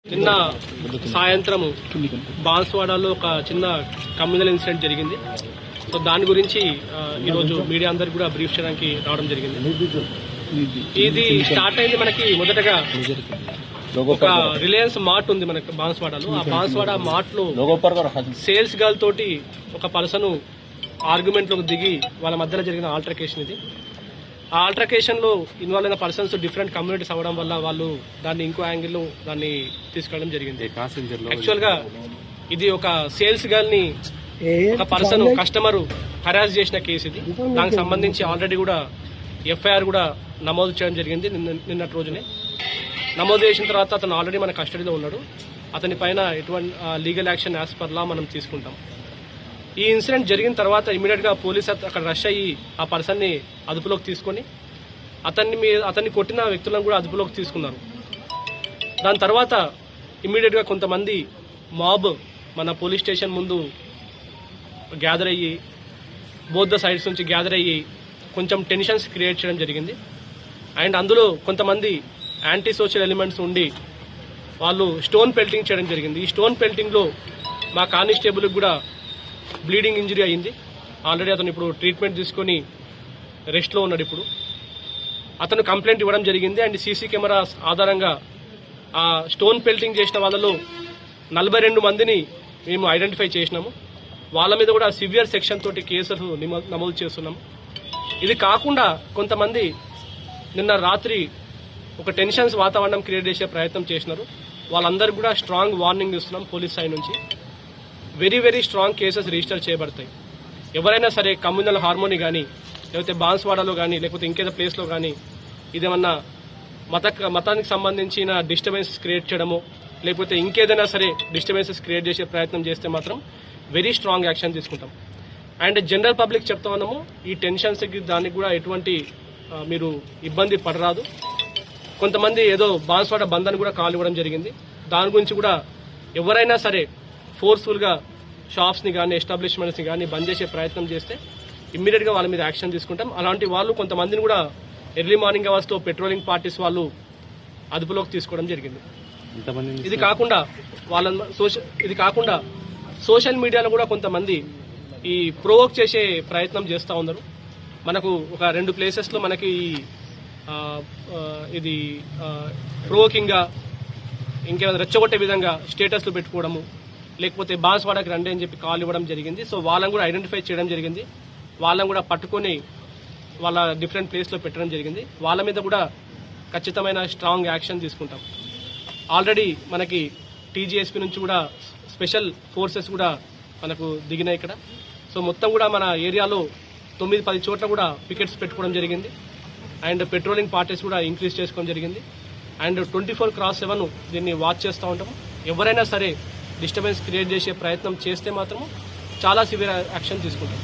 నిన్న సాయంత్రం బాన్స్వాడలో ఒక చిన్న కమ్యూనల్ ఇన్సిడెంట్ జరిగింది. సో దాని గురించి ఈరోజు మీడియా అందరికి కూడా బ్రీఫ్ చేయడానికి రావడం జరిగింది. ఇది స్టార్ట్ అయింది మనకి మొదటగా ఒక రిలయన్స్ మార్ట్ ఉంది మనకి బాన్స్వాడలో. ఆ బాన్స్వాడ మార్ట్ లో సేల్స్ గర్ల్ తోటి ఒక పర్సన్ ఆర్గ్యుమెంట్ లోకి దిగి వాళ్ళ మధ్యలో జరిగిన ఆల్టర్కేషన్ ఇది. ఆ ఆల్టర్కేషన్ లో ఇన్వాల్వ్ అయిన పర్సన్స్ డిఫరెంట్ కమ్యూనిటీస్ అవ్వడం వల్ల వాళ్ళు దాన్ని ఇంకో యాంగిల్ లో దాన్ని తీసుకెళ్లడం జరిగింది. యాక్చువల్ గా ఇది ఒక సేల్స్ గర్ల్ ని ఒక పర్సన్ కస్టమర్ హరాస్ చేసిన కేసు ఇది. దానికి సంబంధించి ఆల్రెడీ కూడా ఎఫ్ఐఆర్ కూడా నమోదు చేయడం జరిగింది నిన్నటి రోజునే. నమోదు చేసిన తర్వాత అతను ఆల్రెడీ మన కస్టడీలో ఉన్నాడు. అతని పైన ఎటువంటి legal action as per law మనం తీసుకుంటాం. ఈ ఇన్సిడెంట్ జరిగిన తర్వాత ఇమీడియట్ గా పోలీస్ అక్కడ రష్ అయ్యి ఆ పర్సన్ ని అదుపులోకి తీసుకొని అతన్ని కొట్టిన వ్యక్తులను కూడా అదుపులోకి తీసుకున్నారు. దాని తర్వాత ఇమీడియట్ గా కొంతమంది మాబ్ మన పోలీస్ స్టేషన్ ముందు గ్యాదర్ అయ్యి బోత్ ద సైడ్స్ నుంచి గ్యాదర్ అయ్యి కొంచెం టెన్షన్స్ క్రియేట్ చేయడం జరిగింది. అండ్ అందులో కొంతమంది యాంటీ సోషల్ ఎలిమెంట్స్ ఉండి వాళ్ళు స్టోన్ పెల్టింగ్ చేయడం జరిగింది. ఈ స్టోన్ పెల్టింగ్ లో మా కానిస్టేబుల్ కూడా బ్లీడింగ్ ఇంజరీ అయింది. ఆల్రెడీ అతను ఇప్పుడు ట్రీట్మెంట్ తీసుకొని రెస్ట్ లో ఉన్నాడు. ఇప్పుడు అతను కంప్లైంట్ ఇవ్వడం జరిగింది. అండ్ సీసీ కెమెరాస్ ఆధారంగా ఆ స్టోన్ పెల్టింగ్ చేసిన వాళ్ళలో 42 మందిని మేము ఐడెంటిఫై చేసినాము. వాళ్ళ మీద కూడా సివియర్ సెక్షన్ తోటి కేసులు నమోదు చేస్తున్నాము. ఇది కాకుండా కొంతమంది నిన్న రాత్రి ఒక టెన్షన్స్ వాతావరణం క్రియేట్ చేసే ప్రయత్నం చేసినారు. వాళ్ళందరికీ కూడా స్ట్రాంగ్ వార్నింగ్ ఇస్తున్నాం పోలీస్ సైడ్ నుంచి. Very very strong cases register చేయబడతాయి. ఎవరైనా సరే కమ్యూనల్ హార్మోని కానీ లేకపోతే బాన్స్వాడలో కానీ లేకపోతే ఇంకేదో ప్లేస్లో కానీ ఇదేమన్నా మతానికి సంబంధించిన డిస్టర్బెన్సెస్ క్రియేట్ చేయడము లేకపోతే ఇంకేదైనా సరే డిస్టర్బెన్సెస్ క్రియేట్ చేసే ప్రయత్నం చేస్తే మాత్రం వెరీ స్ట్రాంగ్ యాక్షన్ తీసుకుంటాం. అండ్ జనరల్ పబ్లిక్ చెప్తా ఉన్నాము, ఈ టెన్షన్స్కి దానికి కూడా ఎటువంటి మీరు ఇబ్బంది పడరాదు. కొంతమంది ఏదో బాన్స్వాడ బంద్ అని కూడా కాల్ ఇవ్వడం జరిగింది. దాని గురించి కూడా ఎవరైనా సరే ఫోర్స్ఫుల్గా షాప్స్ని కానీ ఎస్టాబ్లిష్మెంట్స్ని కానీ బంద్ చేసే ప్రయత్నం చేస్తే ఇమ్మీడియట్గా వాళ్ళ మీద యాక్షన్ తీసుకుంటాం. అలాంటి వాళ్ళు కొంతమందిని కూడా ఎర్లీ మార్నింగ్ అవర్స్తో పెట్రోలింగ్ పార్టీస్ వాళ్ళు అదుపులోకి తీసుకోవడం జరిగింది. ఇది కాకుండా సోషల్ మీడియాలో కూడా కొంతమంది ఈ ప్రొవోక్ చేసే ప్రయత్నం చేస్తూ ఉన్నారు. మనకు ఒక 2 ప్లేసెస్లో మనకి ఇది ప్రొవోకింగ్గా ఇంకేమైనా రెచ్చగొట్టే విధంగా స్టేటస్లు పెట్టుకోవడము లేకపోతే బాన్స్వాడకి రండి అని చెప్పి కాల్ ఇవ్వడం జరిగింది. సో వాళ్ళని కూడా ఐడెంటిఫై చేయడం జరిగింది. వాళ్ళని కూడా పట్టుకొని వాళ్ళ డిఫరెంట్ ప్లేస్లో పెట్టడం జరిగింది. వాళ్ళ మీద కూడా ఖచ్చితమైన స్ట్రాంగ్ యాక్షన్ తీసుకుంటాం. ఆల్రెడీ మనకి టీజీఎస్పీ నుంచి కూడా స్పెషల్ ఫోర్సెస్ కూడా మనకు దిగినాయి ఇక్కడ. సో మొత్తం కూడా మన ఏరియాలో 9-10 చోట్ల కూడా పికెట్స్ పెట్టుకోవడం జరిగింది. అండ్ పెట్రోలింగ్ పార్టీస్ కూడా ఇంక్రీజ్ చేసుకోవడం జరిగింది. అండ్ 24/7 దీన్ని వాచ్ చేస్తూ ఉంటాము. ఎవరైనా సరే డిస్టర్బెన్స్ క్రియేట్ చేసే ప్రయత్నం చేస్తే మాత్రము చాలా సివియర్ యాక్షన్ తీసుకుంటాం.